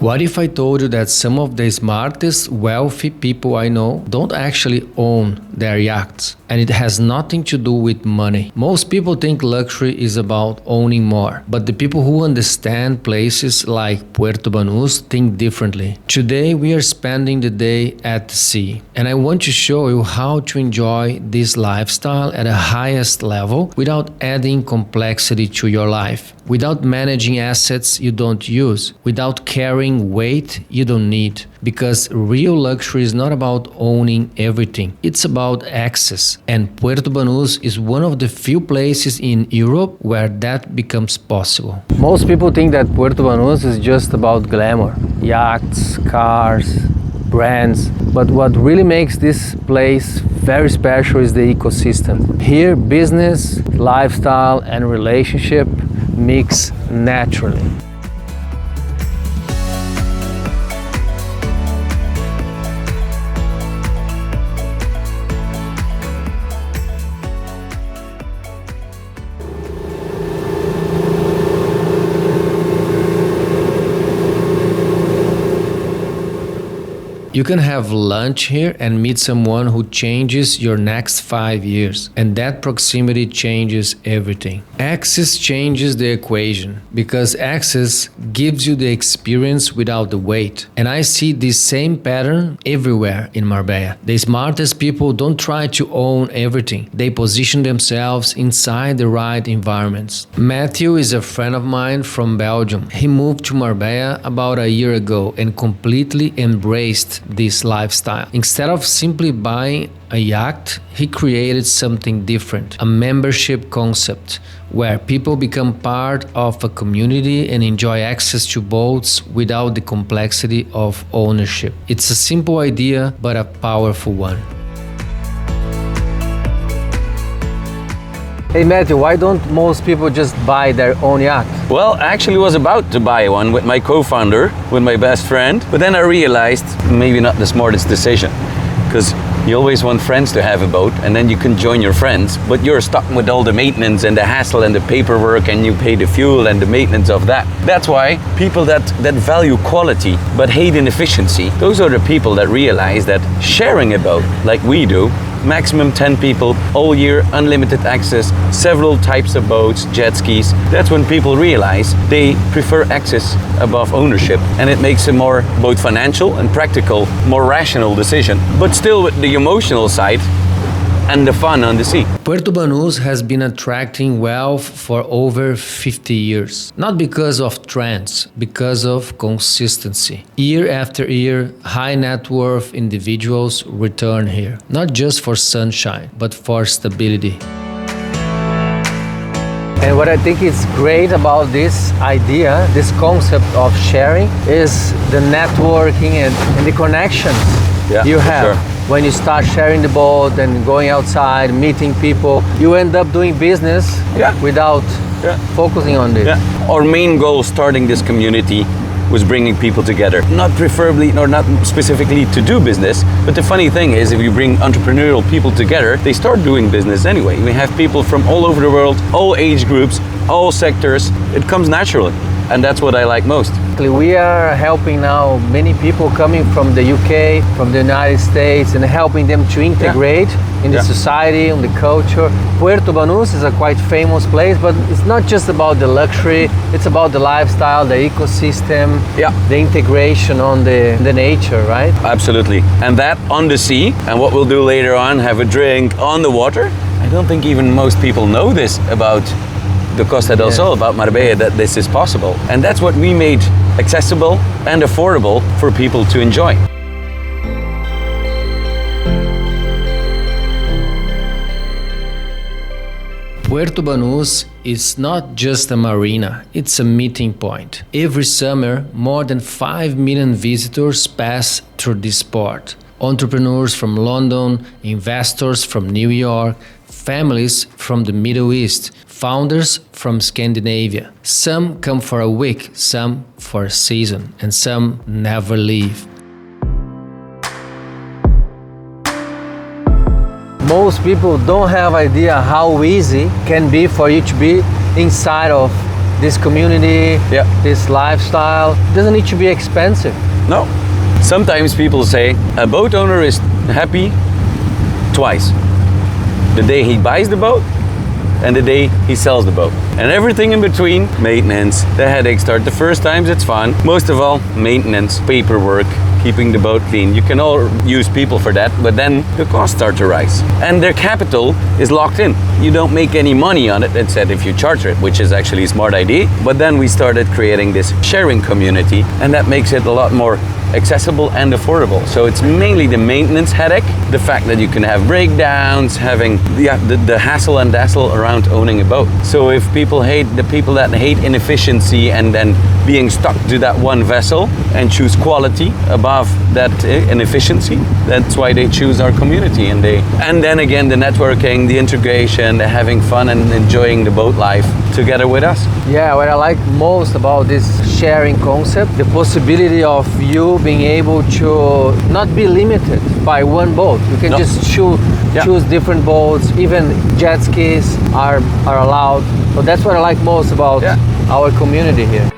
What if I told you that some of the smartest, wealthy people I know don't actually own their yachts? And it has nothing to do with money. Most people think luxury is about owning more, but the people who understand places like Puerto Banús think differently. Today we are spending the day at the sea, and I want to show you how to enjoy this lifestyle at the highest level without adding complexity to your life, without managing assets you don't use, without carrying weight you don't need. Because real luxury is not about owning everything, it's about access. And Puerto Banús is one of the few places in Europe where that becomes possible. Most people think that Puerto Banús is just about glamour, yachts, cars, brands. But what really makes this place very special is the ecosystem. Here, business, lifestyle, and relationship mix naturally. You can have lunch here and meet someone who changes your next 5 years, and that proximity changes everything. Access changes the equation, because access gives you the experience without the weight. And I see this same pattern everywhere in Marbella. The smartest people don't try to own everything. They position themselves inside the right environments. Matthew is a friend of mine from Belgium. He moved to Marbella about a year ago and completely embraced this lifestyle. Instead of simply buying a yacht, he created something different, a membership concept where people become part of a community and enjoy access to boats without the complexity of ownership. It's a simple idea, but a powerful one. Hey Matthew, why don't most people just buy their own yacht? Well, I actually was about to buy one with my co-founder, with my best friend, but then I realized maybe not the smartest decision, because you always want friends to have a boat, and then you can join your friends, but you're stuck with all the maintenance and the hassle and the paperwork, and you pay the fuel and the maintenance of that. That's why people that value quality but hate inefficiency, those are the people that realize that sharing a boat like we do, maximum 10 people all year, unlimited access, several types of boats, jet skis. That's when people realize they prefer access above ownership, and it makes a more both financial and practical, more rational decision, but still with the emotional side and the fun on the sea. Puerto Banús has been attracting wealth for over 50 years. Not because of trends, because of consistency. Year after year, high net worth individuals return here. Not just for sunshine, but for stability. And what I think is great about this idea, this concept of sharing, is the networking and the connections you have. Sure. When you start sharing the boat and going outside, meeting people, you end up doing business without focusing on this. Our main goal starting this community was bringing people together. Not preferably, or not specifically to do business, but the funny thing is, if you bring entrepreneurial people together, they start doing business anyway. We have people from all over the world, all age groups, all sectors. It comes naturally, and that's what I like most. We are helping now many people coming from the UK, from the United States, and helping them to integrate in the society, in the culture. Puerto Banús is a quite famous place, but it's not just about the luxury, it's about the lifestyle, the ecosystem, the integration on the nature, right? Absolutely. And that on the sea, and what we'll do later on, have a drink on the water. I don't think even most people know this about the Costa del Sol, about Marbella, that this is possible. And that's what we made accessible and affordable for people to enjoy. Puerto Banús is not just a marina, it's a meeting point. Every summer, more than 5 million visitors pass through this port. Entrepreneurs from London, investors from New York, families from the Middle East, founders from Scandinavia. Some come for a week, some for a season, and some never leave. Most people don't have idea how easy it can be for you to be inside of this community, Yeah. this lifestyle. It doesn't need to be expensive. No. Sometimes people say a boat owner is happy twice. The day he buys the boat and the day he sells the boat. And everything in between, maintenance, the headaches start. The first times it's fun. Most of all, maintenance, paperwork, keeping the boat clean. You can all use people for that, but then the costs start to rise. And their capital is locked in. You don't make any money on it, instead if you charter it, which is actually a smart idea. But then we started creating this sharing community, and that makes it a lot more accessible and affordable. So it's mainly the maintenance headache, the fact that you can have breakdowns, having the hassle and dazzle around owning a boat. So if people hate, the people that hate inefficiency and then being stuck to that one vessel and choose quality above that inefficiency, that's why they choose our community. And then again, the networking, the integration, the having fun and enjoying the boat life together with us. Yeah, what I like most about this sharing concept, the possibility of you being able to not be limited by one boat. You can just choose different boats, even jet skis are allowed. So that's what I like most about our community here.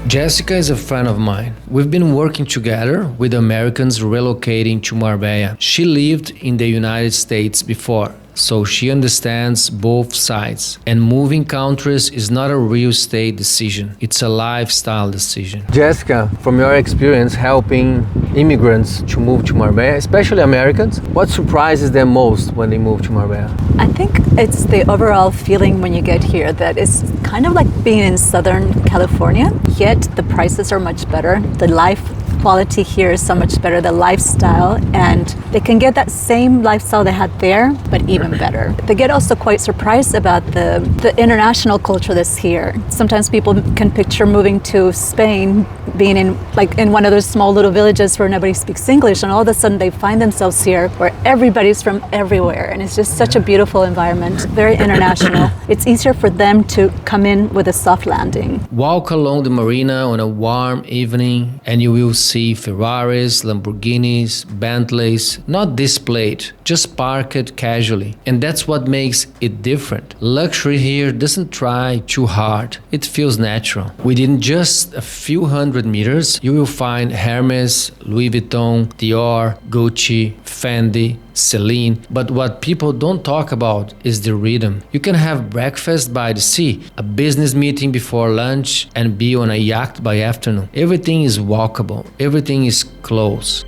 Jessica is a friend of mine. We've been working together with Americans relocating to Marbella. She lived in the United States before, so she understands both sides. And moving countries is not a real estate decision, it's a lifestyle decision. Jessica, from your experience helping immigrants to move to Marbella, especially Americans, what surprises them most when they move to Marbella? I think it's the overall feeling when you get here that it's kind of like being in Southern California, yet the prices are much better. The life quality here is so much better, the lifestyle, and they can get that same lifestyle they had there, but even better. They get also quite surprised about the international culture that's here. Sometimes people can picture moving to Spain, being in one of those small little villages where nobody speaks English, and all of a sudden they find themselves here where everybody's from everywhere, and it's just such a beautiful environment, very international. It's easier for them to come in with a soft landing. Walk along the Marina on a warm evening and you will see Ferraris, Lamborghinis, Bentleys, not displayed, just parked casually. And that's what makes it different. Luxury here doesn't try too hard. It feels natural. Within just a few hundred meters, you will find Hermes, Louis Vuitton, Dior, Gucci, Fendi, Celine. But what people don't talk about is the rhythm. You can have breakfast by the sea, a business meeting before lunch, and be on a yacht by afternoon. Everything is walkable. Everything is close.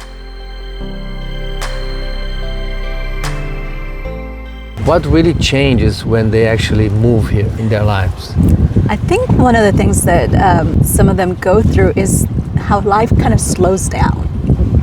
What really changes when they actually move here in their lives? I think one of the things that some of them go through is how life kind of slows down.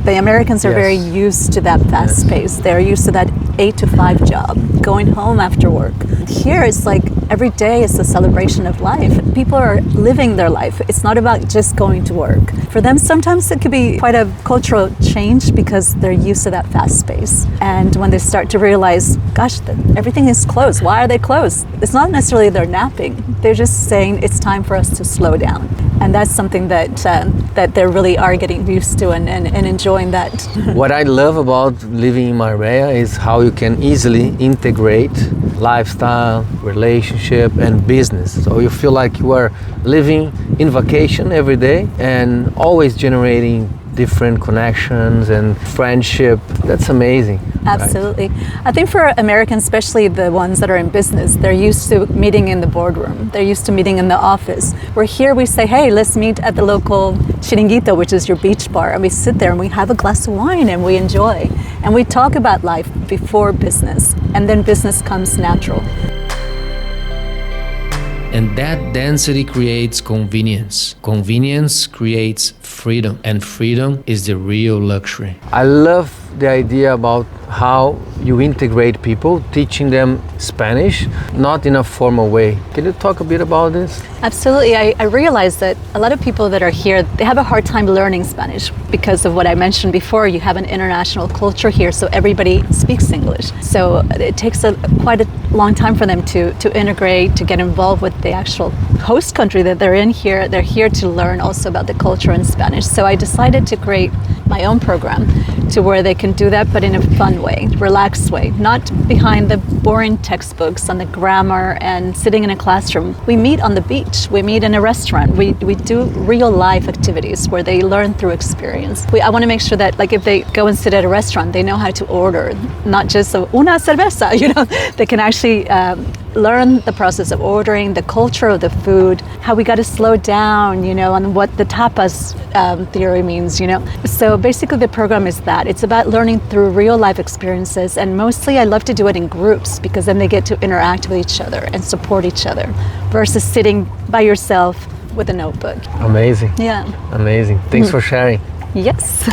The Americans are very used to that fast pace. They're used to that 8 to 5 job, going home after work. Here it's like every day is a celebration of life. People are living their life. It's not about just going to work. For them, sometimes it could be quite a cultural change because they're used to that fast pace. And when they start to realize, gosh, everything is closed. Why are they closed? It's not necessarily they're napping. They're just saying it's time for us to slow down. And that's something that they really are getting used to and enjoying that. What I love about living in Marbella is how you can easily integrate lifestyle, relationship, and business. So you feel like you are living in vacation every day and always generating different connections and friendship. That's amazing. Absolutely. Right? I think for Americans, especially the ones that are in business, they're used to meeting in the boardroom. They're used to meeting in the office. Where here we say, hey, let's meet at the local chiringuito, which is your beach bar. And we sit there and we have a glass of wine and we enjoy. And we talk about life before business. And then business comes natural. And that density creates convenience. Convenience creates freedom, and freedom is the real luxury. I love the idea about how you integrate people, teaching them Spanish, not in a formal way. Can you talk a bit about this? Absolutely. I realize that a lot of people that are here, they have a hard time learning Spanish because of what I mentioned before. You have an international culture here, so everybody speaks English. So it takes quite a long time for them to integrate, to get involved with the actual host country that they're in here. They're here to learn also about the culture in Spanish. So I decided to create my own program to where they can do that, but in a fun way, relaxed way, not behind the boring textbooks on the grammar and sitting in a classroom. We meet on the beach, we meet in a restaurant, we do real life activities where they learn through experience. I want to make sure that, like, if they go and sit at a restaurant, they know how to order, not just una cerveza, you know, they can actually learn the process of ordering, the culture of the food, how we got to slow down, you know, and what the tapas theory means, you know. So basically the program is that. It's about learning through real life experiences, and mostly I love to do it in groups because then they get to interact with each other and support each other versus sitting by yourself with a notebook. Amazing. Yeah. Amazing. Thanks for sharing. Yes.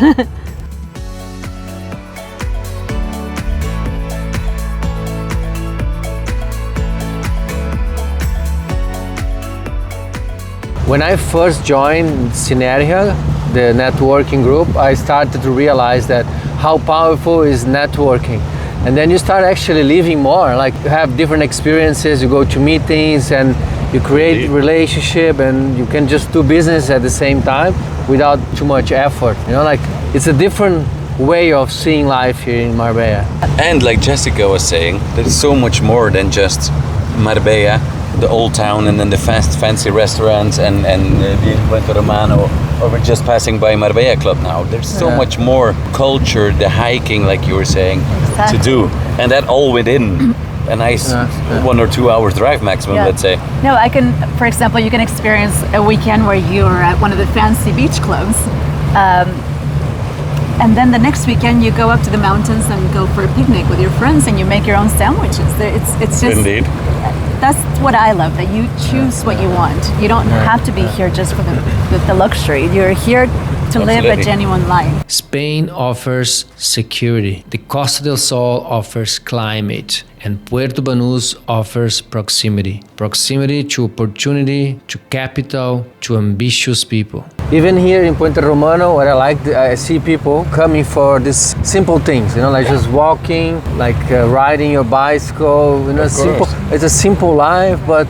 When I first joined Synergia, the networking group, I started to realize that how powerful is networking. And then you start actually living more, like you have different experiences, you go to meetings and you create relationship, and you can just do business at the same time without too much effort. You know, like it's a different way of seeing life here in Marbella. And like Jessica was saying, there's so much more than just Marbella, the old town, and then the fancy restaurants and the Puerto Romano, or we're just passing by Marbella Club now. There's so much more culture, the hiking, like you were saying, to do. And that all within a nice 1 or 2 hours drive maximum, let's say. No, for example, you can experience a weekend where you're at one of the fancy beach clubs. And then the next weekend you go up to the mountains and go for a picnic with your friends and you make your own sandwiches. It's just... Indeed. That's what I love, that you choose what you want. You don't have to be here just for the luxury. You're here to live a genuine life. Spain offers security. The Costa del Sol offers climate. And Puerto Banús offers proximity. Proximity to opportunity, to capital, to ambitious people. Even here in Puerto Romano, what I like, I see people coming for these simple things, you know, like just walking, like riding your bicycle, you know, simple. It's a simple life, but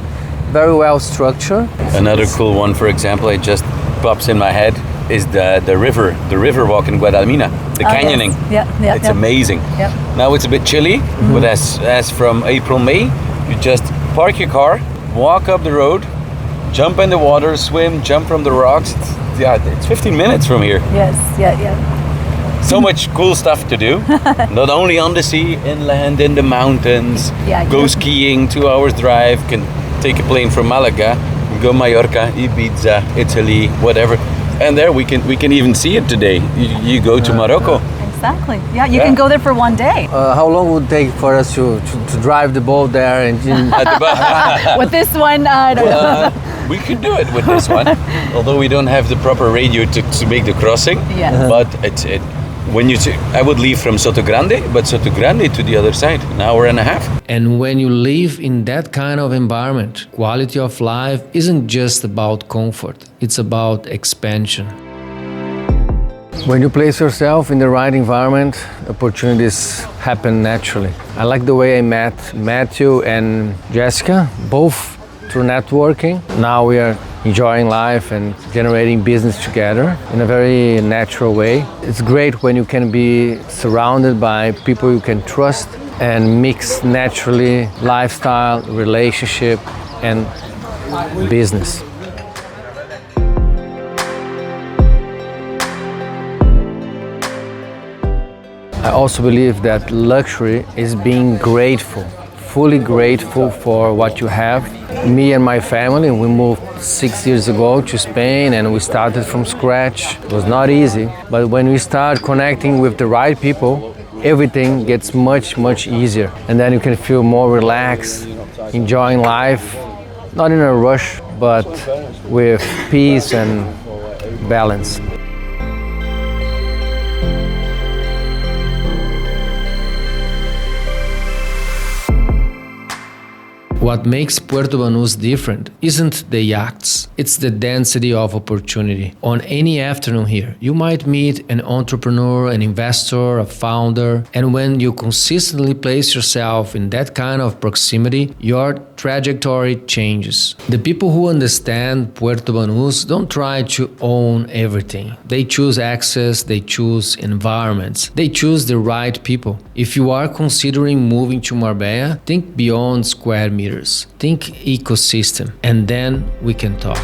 very well structured. Another cool one, for example, it just pops in my head, is the river walk in Guadalmina, the canyoning. Yeah. It's amazing. Yep. Now it's a bit chilly, but as from April, May, you just park your car, walk up the road, jump in the water, swim, jump from the rocks. It's 15 minutes from here. Yes, yeah. So much cool stuff to do. Not only on the sea, inland, in the mountains. Go skiing, 2 hours drive, can take a plane from Malaga, go Mallorca, Ibiza, Italy, whatever. And there we can even see it today. You go to Morocco. Exactly. Yeah, you can go there for one day. How long would it take for us to drive the boat there? And With this one, I don't know. We could do it with this one, although we don't have the proper radio to make the crossing. Yes. But I would leave from Soto Grande, but Soto Grande to the other side, an hour and a half. And when you live in that kind of environment, quality of life isn't just about comfort, it's about expansion. When you place yourself in the right environment, opportunities happen naturally. I like the way I met Matthew and Jessica, both through networking. Now we are enjoying life and generating business together in a very natural way. It's great when you can be surrounded by people you can trust and mix naturally lifestyle, relationship, and business. I also believe that luxury is being grateful, fully grateful for what you have. Me and my family, we moved 6 years ago to Spain and we started from scratch. It was not easy, but when we start connecting with the right people, everything gets much easier. And then you can feel more relaxed, enjoying life, not in a rush, but with peace and balance. What makes Puerto Banús different isn't the yachts, It's the density of opportunity. On any afternoon here, you might meet an entrepreneur, an investor, a founder, and when you consistently place yourself in that kind of proximity, your trajectory changes. The people who understand Puerto Banús don't try to own everything. They choose access, they choose environments, they choose the right people. If you are considering moving to Marbella, think beyond square meters, think ecosystem, and then we can talk.